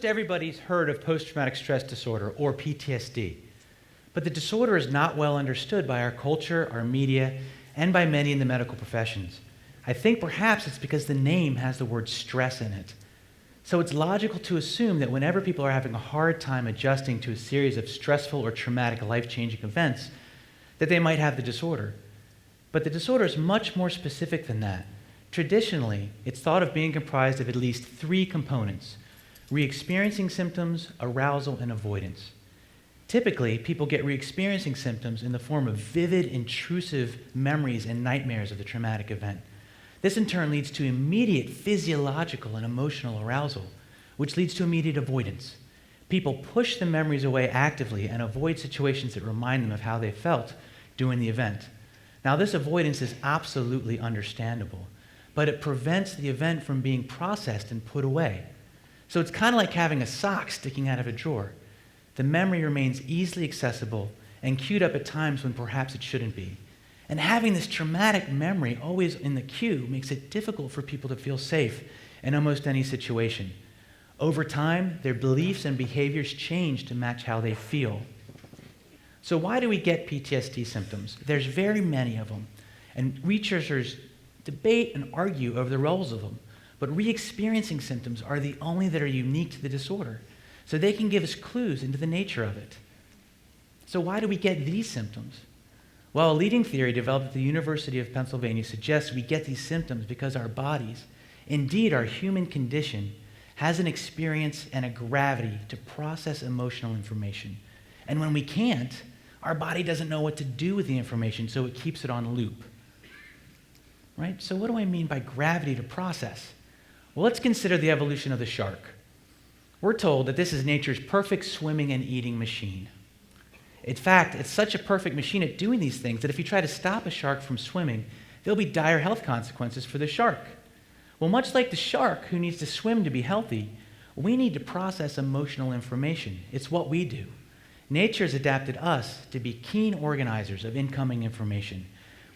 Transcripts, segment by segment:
Most everybody's heard of post-traumatic stress disorder, or PTSD. But the disorder is not well understood by our culture, our media, and by many in the medical professions. I think perhaps it's because the name has the word stress in it. So it's logical to assume that whenever people are having a hard time adjusting to a series of stressful or traumatic life-changing events, that they might have the disorder. But the disorder is much more specific than that. Traditionally, it's thought of being comprised of at least 3 components: re-experiencing symptoms, arousal, and avoidance. Typically, people get re-experiencing symptoms in the form of vivid, intrusive memories and nightmares of the traumatic event. This in turn leads to immediate physiological and emotional arousal, which leads to immediate avoidance. People push the memories away actively and avoid situations that remind them of how they felt during the event. Now, this avoidance is absolutely understandable, but it prevents the event from being processed and put away. So it's kind of like having a sock sticking out of a drawer. The memory remains easily accessible and queued up at times when perhaps it shouldn't be. And having this traumatic memory always in the queue makes it difficult for people to feel safe in almost any situation. Over time, their beliefs and behaviors change to match how they feel. So why do we get PTSD symptoms? There's very many of them, and researchers debate and argue over the roles of them. But re-experiencing symptoms are the only that are unique to the disorder, so they can give us clues into the nature of it. So why do we get these symptoms? Well, a leading theory developed at the University of Pennsylvania suggests we get these symptoms because our bodies, indeed our human condition, has an experience and a gravity to process emotional information. And when we can't, our body doesn't know what to do with the information, so it keeps it on loop. Right? So what do I mean by gravity to process? Well, let's consider the evolution of the shark. We're told that this is nature's perfect swimming and eating machine. In fact, it's such a perfect machine at doing these things that if you try to stop a shark from swimming, there'll be dire health consequences for the shark. Well, much like the shark who needs to swim to be healthy, we need to process emotional information. It's what we do. Nature has adapted us to be keen organizers of incoming information,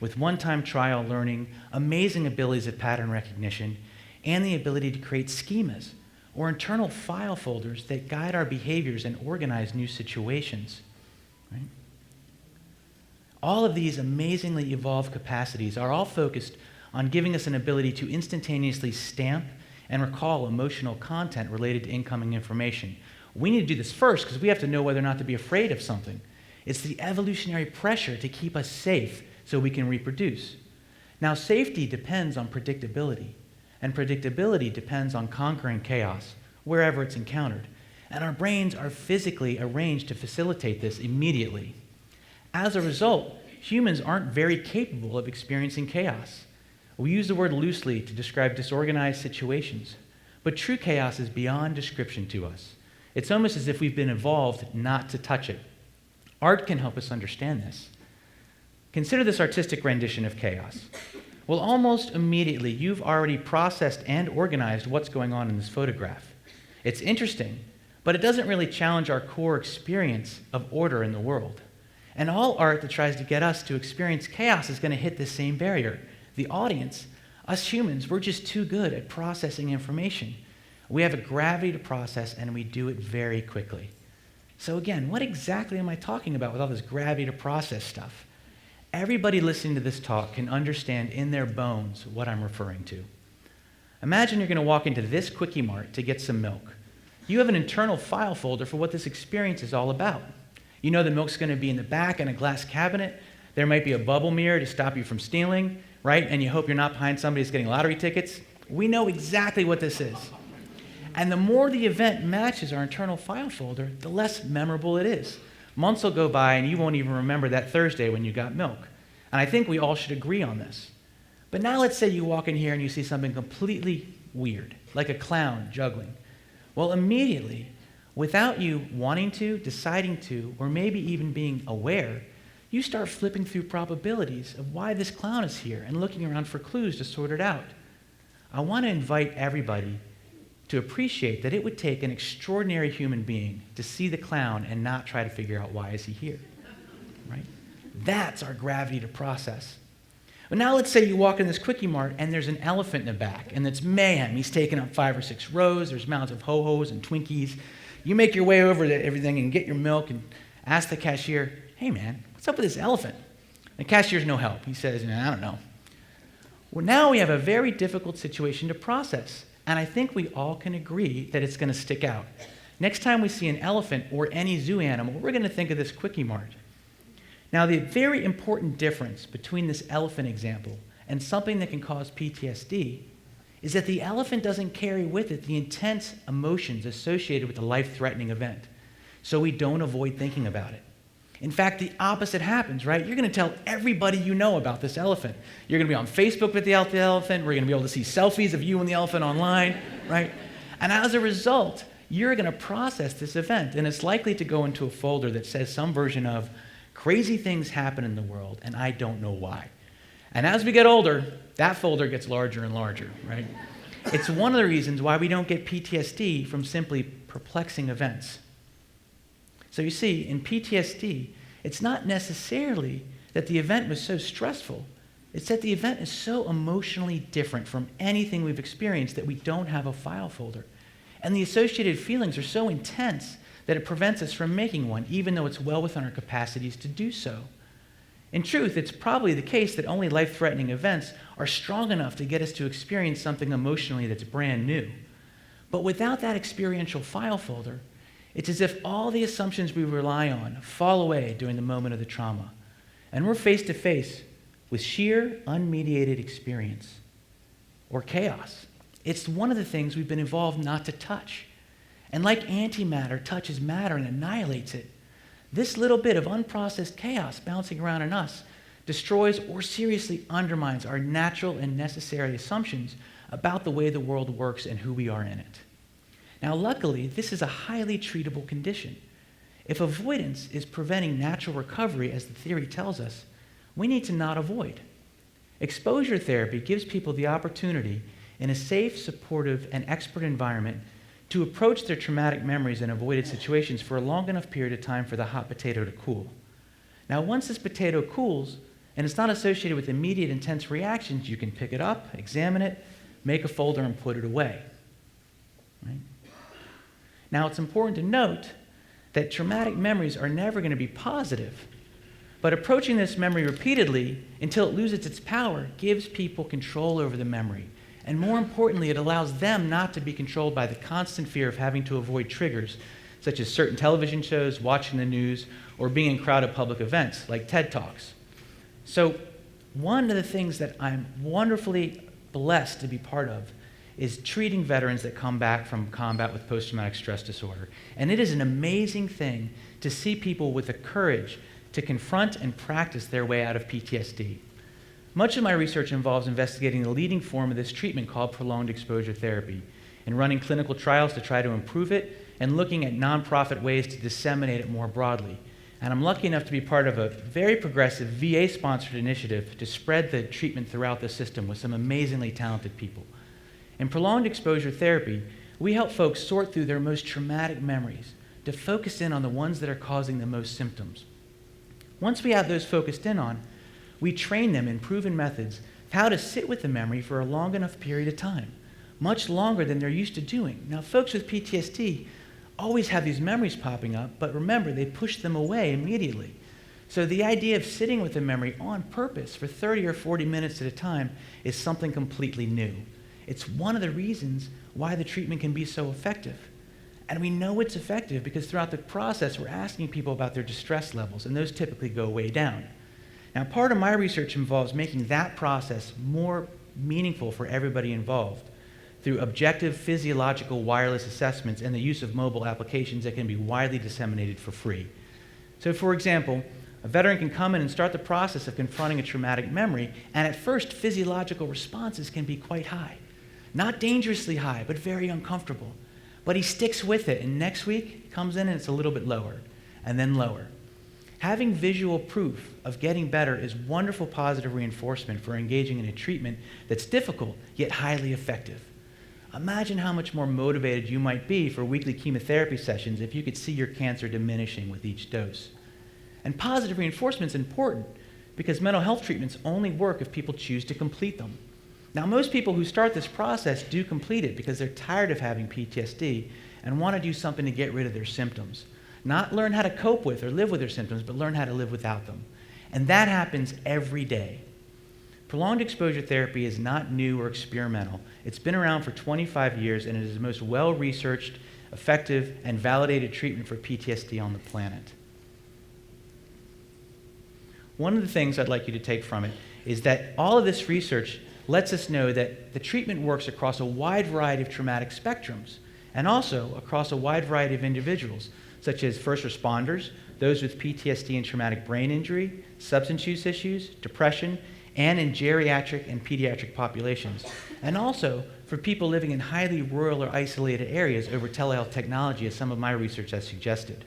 with one-time trial learning, amazing abilities at pattern recognition, and the ability to create schemas or internal file folders that guide our behaviors and organize new situations. Right? All of these amazingly evolved capacities are all focused on giving us an ability to instantaneously stamp and recall emotional content related to incoming information. We need to do this first because we have to know whether or not to be afraid of something. It's the evolutionary pressure to keep us safe so we can reproduce. Now, safety depends on predictability, and predictability depends on conquering chaos wherever it's encountered. And our brains are physically arranged to facilitate this immediately. As a result, humans aren't very capable of experiencing chaos. We use the word loosely to describe disorganized situations, but true chaos is beyond description to us. It's almost as if we've been evolved not to touch it. Art can help us understand this. Consider this artistic rendition of chaos. Well, almost immediately, you've already processed and organized what's going on in this photograph. It's interesting, but it doesn't really challenge our core experience of order in the world. And all art that tries to get us to experience chaos is going to hit this same barrier. The audience, us humans, we're just too good at processing information. We have a gravity to process, and we do it very quickly. So again, what exactly am I talking about with all this gravity to process stuff? Everybody listening to this talk can understand in their bones what I'm referring to. Imagine you're going to walk into this Quickie Mart to get some milk. You have an internal file folder for what this experience is all about. You know the milk's going to be in the back in a glass cabinet. There might be a bubble mirror to stop you from stealing, right? And you hope you're not behind somebody who's getting lottery tickets. We know exactly what this is. And the more the event matches our internal file folder, the less memorable it is. Months will go by and you won't even remember that Thursday when you got milk. And I think we all should agree on this. But now let's say you walk in here and you see something completely weird, like a clown juggling. Well, immediately, without you wanting to, deciding to, or maybe even being aware, you start flipping through probabilities of why this clown is here and looking around for clues to sort it out. I want to invite everybody to appreciate that it would take an extraordinary human being to see the clown and not try to figure out why is he here, right? That's our gravity to process. But now let's say you walk in this Quickie Mart and there's an elephant in the back, and it's mayhem. He's taking up 5 or 6 rows. There's mounds of ho-hos and Twinkies. You make your way over to everything and get your milk and ask the cashier, hey man, what's up with this elephant? The cashier's no help. He says, I don't know. Well, now we have a very difficult situation to process, and I think we all can agree that it's going to stick out. Next time we see an elephant or any zoo animal, we're going to think of this Quickie Mart. Now, the very important difference between this elephant example and something that can cause PTSD is that the elephant doesn't carry with it the intense emotions associated with a life-threatening event, so we don't avoid thinking about it. In fact, the opposite happens, right? You're going to tell everybody you know about this elephant. You're going to be on Facebook with the elephant. We're going to be able to see selfies of you and the elephant online, right? And as a result, you're going to process this event, and it's likely to go into a folder that says some version of, crazy things happen in the world, and I don't know why. And as we get older, that folder gets larger and larger, right? It's one of the reasons why we don't get PTSD from simply perplexing events. So you see, in PTSD, it's not necessarily that the event was so stressful. It's that the event is so emotionally different from anything we've experienced that we don't have a file folder. And the associated feelings are so intense that it prevents us from making one, even though it's well within our capacities to do so. In truth, it's probably the case that only life-threatening events are strong enough to get us to experience something emotionally that's brand new. But without that experiential file folder, it's as if all the assumptions we rely on fall away during the moment of the trauma, and we're face to face with sheer, unmediated experience or chaos. It's one of the things we've been evolved not to touch. And like antimatter touches matter and annihilates it, this little bit of unprocessed chaos bouncing around in us destroys or seriously undermines our natural and necessary assumptions about the way the world works and who we are in it. Now, luckily, this is a highly treatable condition. If avoidance is preventing natural recovery, as the theory tells us, we need to not avoid. Exposure therapy gives people the opportunity in a safe, supportive, and expert environment to approach their traumatic memories and avoided situations for a long enough period of time for the hot potato to cool. Now, once this potato cools, and it's not associated with immediate intense reactions, you can pick it up, examine it, make a folder, and put it away. Right? Now, it's important to note that traumatic memories are never going to be positive, but approaching this memory repeatedly until it loses its power gives people control over the memory. And more importantly, it allows them not to be controlled by the constant fear of having to avoid triggers, such as certain television shows, watching the news, or being in crowded public events like TED Talks. So one of the things that I'm wonderfully blessed to be part of is treating veterans that come back from combat with post-traumatic stress disorder. And it is an amazing thing to see people with the courage to confront and practice their way out of PTSD. Much of my research involves investigating the leading form of this treatment called prolonged exposure therapy and running clinical trials to try to improve it and looking at nonprofit ways to disseminate it more broadly. And I'm lucky enough to be part of a very progressive VA-sponsored initiative to spread the treatment throughout the system with some amazingly talented people. In prolonged exposure therapy, we help folks sort through their most traumatic memories to focus in on the ones that are causing the most symptoms. Once we have those focused in on, we train them in proven methods of how to sit with the memory for a long enough period of time, much longer than they're used to doing. Now, folks with PTSD always have these memories popping up, but remember, they push them away immediately. So the idea of sitting with the memory on purpose for 30 or 40 minutes at a time is something completely new. It's one of the reasons why the treatment can be so effective. And we know it's effective because throughout the process, we're asking people about their distress levels, and those typically go way down. Now, part of my research involves making that process more meaningful for everybody involved through objective physiological wireless assessments and the use of mobile applications that can be widely disseminated for free. So, for example, a veteran can come in and start the process of confronting a traumatic memory, and at first, physiological responses can be quite high. Not dangerously high, but very uncomfortable. But he sticks with it, and next week comes in and it's a little bit lower, and then lower. Having visual proof of getting better is wonderful positive reinforcement for engaging in a treatment that's difficult yet highly effective. Imagine how much more motivated you might be for weekly chemotherapy sessions if you could see your cancer diminishing with each dose. And positive reinforcement is important because mental health treatments only work if people choose to complete them. Now, most people who start this process do complete it because they're tired of having PTSD and want to do something to get rid of their symptoms. Not learn how to cope with or live with their symptoms, but learn how to live without them. And that happens every day. Prolonged exposure therapy is not new or experimental. It's been around for 25 years, and it is the most well-researched, effective, and validated treatment for PTSD on the planet. One of the things I'd like you to take from it is that all of this research lets us know that the treatment works across a wide variety of traumatic spectrums, and also across a wide variety of individuals, such as first responders, those with PTSD and traumatic brain injury, substance use issues, depression, and in geriatric and pediatric populations, and also for people living in highly rural or isolated areas over telehealth technology, as some of my research has suggested.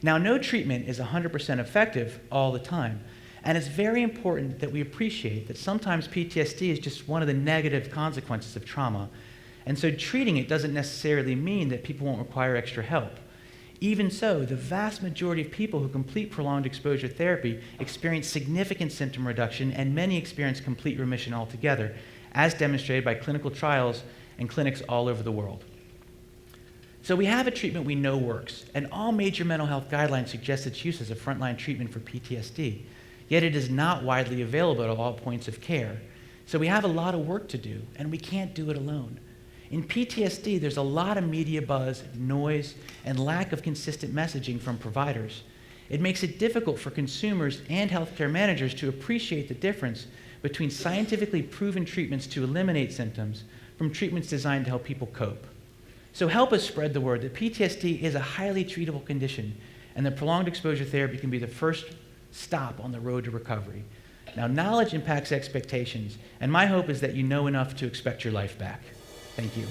Now, no treatment is 100% effective all the time, and it's very important that we appreciate that sometimes PTSD is just one of the negative consequences of trauma, and so treating it doesn't necessarily mean that people won't require extra help. Even so, the vast majority of people who complete prolonged exposure therapy experience significant symptom reduction, and many experience complete remission altogether, as demonstrated by clinical trials and clinics all over the world. So we have a treatment we know works, and all major mental health guidelines suggest its use as a frontline treatment for PTSD, yet it is not widely available at all points of care. So we have a lot of work to do, and we can't do it alone. In PTSD, there's a lot of media buzz, noise, and lack of consistent messaging from providers. It makes it difficult for consumers and healthcare managers to appreciate the difference between scientifically proven treatments to eliminate symptoms from treatments designed to help people cope. So help us spread the word that PTSD is a highly treatable condition, and that prolonged exposure therapy can be the first stop on the road to recovery. Now, knowledge impacts expectations, and my hope is that you know enough to expect your life back. Thank you.